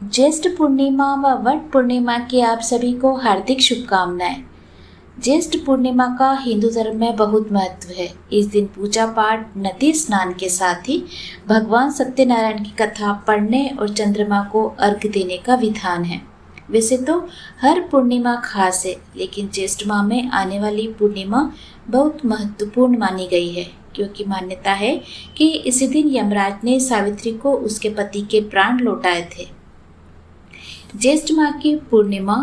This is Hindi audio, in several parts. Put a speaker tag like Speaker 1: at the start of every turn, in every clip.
Speaker 1: ज्येष्ठ पूर्णिमा व वट पूर्णिमा की आप सभी को हार्दिक शुभकामनाएं। ज्येष्ठ पूर्णिमा का हिंदू धर्म में बहुत महत्व है। इस दिन पूजा पाठ, नदी स्नान के साथ ही भगवान सत्यनारायण की कथा पढ़ने और चंद्रमा को अर्घ्य देने का विधान है। वैसे तो हर पूर्णिमा खास है, लेकिन ज्येष्ठ माह में आने वाली पूर्णिमा बहुत महत्वपूर्ण मानी गई है, क्योंकि मान्यता है कि इसी दिन यमराज ने सावित्री को उसके पति के प्राण लौटाए थे। ज्येष्ठ माह की पूर्णिमा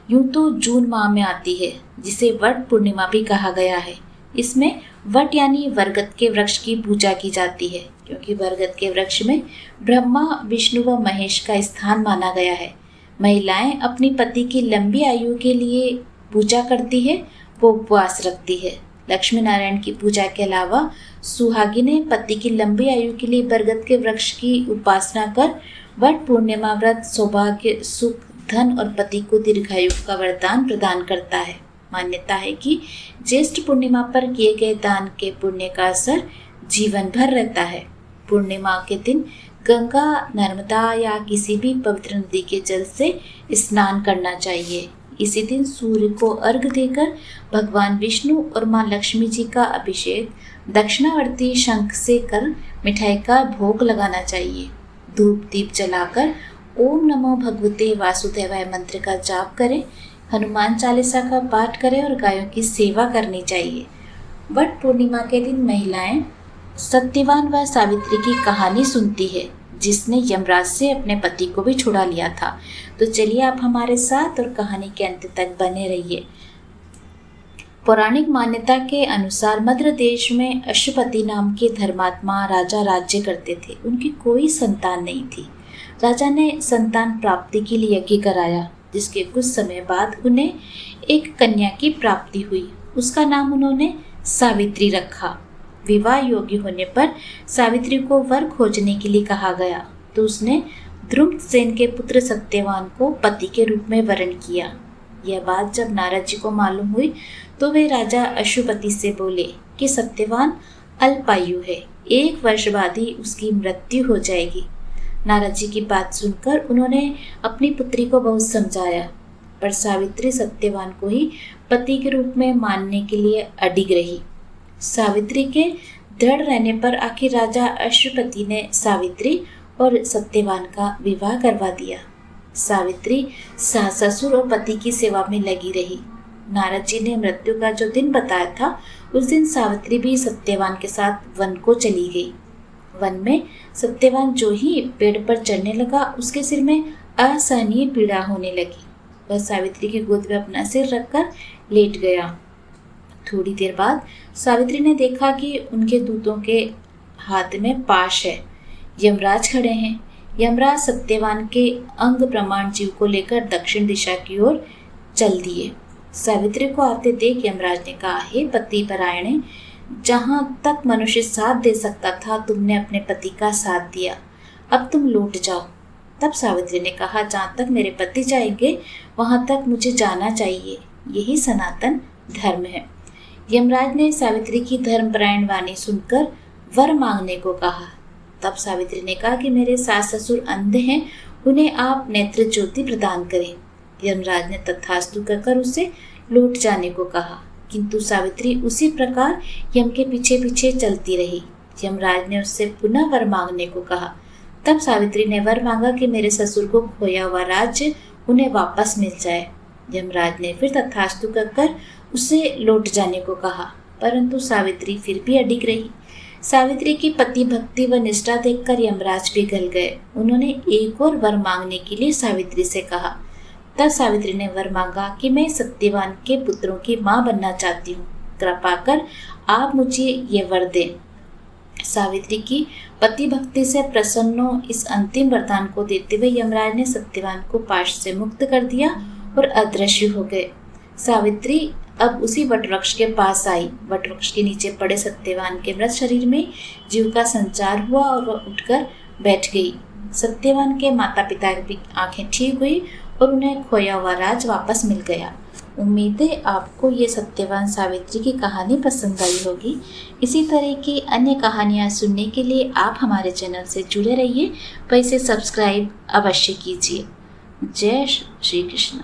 Speaker 1: यूं तो जून माह में आती है, जिसे वट पूर्णिमा भी कहा गया है। इसमें वट यानी बरगद के वृक्ष की पूजा की जाती है, क्योंकि बरगद के वृक्ष में ब्रह्मा, विष्णु व महेश का स्थान माना गया है। महिलाएं अपनी पति की लंबी आयु के लिए पूजा करती है, वो उपवास रखती है। लक्ष्मी नारायण की पूजा के अलावा सुहागिनें पति की लंबी आयु के लिए बरगद के वृक्ष की उपासना कर वट पूर्णिमा व्रत सौभाग्य, सुख, धन और पति को दीर्घायु का वरदान प्रदान करता है। मान्यता है कि ज्येष्ठ पूर्णिमा पर किए गए दान के पुण्य का असर जीवन भर रहता है। पूर्णिमा के दिन गंगा, नर्मदा या किसी भी पवित्र नदी के जल से स्नान करना चाहिए। इसी दिन सूर्य को अर्घ्य देकर भगवान विष्णु और मां लक्ष्मी जी का अभिषेक दक्षिणावर्ती शंख से कर मिठाई का भोग लगाना चाहिए। धूप दीप जलाकर ओम नमो भगवते वासुदेवाय मंत्र का जाप करें, हनुमान चालीसा का पाठ करें और गायों की सेवा करनी चाहिए। वट पूर्णिमा के दिन महिलाएं सत्यवान व सावित्री की कहानी सुनती है, जिसने यमराज से अपने पति को भी छुड़ा लिया था। तो चलिए आप हमारे साथ और कहानी के अंत तक बने रहिए। पौराणिक मान्यता के अनुसार मध्य देश में अशुपति नाम के धर्मात्मा राजा राज्य करते थे। उनकी कोई संतान नहीं थी। राजा ने संतान प्राप्ति के लिए यज्ञ कराया, जिसके कुछ समय बाद उन्हें एक कन्या की प्राप्ति हुई। उसका नाम उन्होंने सावित्री रखा। विवाह योग्य होने पर सावित्री को वर खोजने के लिए कहा गया, तो उसने द्रुमसेन के पुत्र सत्यवान को पति के रूप में वरण किया। यह बात जब नारद जी को मालूम हुई तो वे राजा अशुपति से बोले कि सत्यवान अल्पायु है, 1 वर्ष बाद ही उसकी मृत्यु हो जाएगी। नारद जी की बात सुनकर उन्होंने अपनी पुत्री को बहुत समझाया, पर सावित्री सत्यवान को ही पति के रूप में मानने के लिए अडिग रही। सावित्री के दृढ़ रहने पर आखिर राजा अशुपति ने सावित्री और सत्यवान का विवाह करवा दिया। सावित्री सास ससुर और पति की सेवा में लगी रही। नारद जी ने मृत्यु का जो दिन बताया था, उस दिन सावित्री भी सत्यवान के साथ वन को चली गई। वन में सत्यवान जो ही पेड़ पर चढ़ने लगा, उसके सिर में असहनीय पीड़ा होने लगी। वह सावित्री की गोद में अपना सिर रखकर लेट गया। थोड़ी देर बाद सावित्री ने देखा कि उनके दूतों के हाथ में पाश है। यमराज खड़े हैं। यमराज सत्यवान के अंग प्रमाण जीव को लेकर दक्षिण दिशा की ओर चल दिए। सावित्री को आते देख यमराज ने कहा, हे पति परायणे, जहां तक मनुष्य साथ दे सकता था, तुमने अपने पति का साथ दिया। अब तुम लौट जाओ। तब सावित्री ने कहा, जहाँ तक मेरे पति जाएंगे वहां तक मुझे जाना चाहिए। यही सनातन धर्म है। यमराज ने सावित्री की धर्मपरायण वाणी सुनकर वर मांगने को कहा। तब सावित्री ने कहा कि मेरे सास ससुर अंधे हैं, उन्हें आप नेत्र ज्योति प्रदान करें। यमराज ने तथास्तु कहकर उसे लौट जाने को कहा, किंतु सावित्री उसी प्रकार यम के पीछे पीछे चलती रही। यमराज ने उससे पुनः वर मांगने को कहा। तब सावित्री ने वर मांगा कि मेरे ससुर को खोया हुआ राज्य उन्हें वापस मिल जाए। यमराज ने फिर तथास्तु कहकर उसे लौट जाने को कहा, परंतु सावित्री फिर भी अडिग रही। सावित्री की पति भक्ति व निष्ठा देखकर यमराज पिघल गए। उन्होंने एक और वर मांगने के लिए सावित्री से कहा। तब सावित्री ने वर मांगा कि मैं सत्यवान के पुत्रों की मां बनना चाहती हूँ, कृपा कर आप मुझे ये वर दें। सावित्री की पति भक्ति से प्रसन्न इस अंतिम वरदान को देते हुए यमराज ने सत्यवान को पाश से मुक्त कर दिया और अदृश्य हो गए। सावित्री अब उसी वटवृक्ष के पास आई। वटवृक्ष के नीचे पड़े सत्यवान के मृत शरीर में जीव का संचार हुआ और वह उठकर बैठ गई। सत्यवान के माता पिता की आंखें ठीक हुई और उन्हें खोया हुआ राज वापस मिल गया। उम्मीद है आपको ये सत्यवान सावित्री की कहानी पसंद आई होगी। इसी तरह की अन्य कहानियाँ सुनने के लिए आप हमारे चैनल से जुड़े रहिए व इसे सब्सक्राइब अवश्य कीजिए। जय श्री कृष्ण।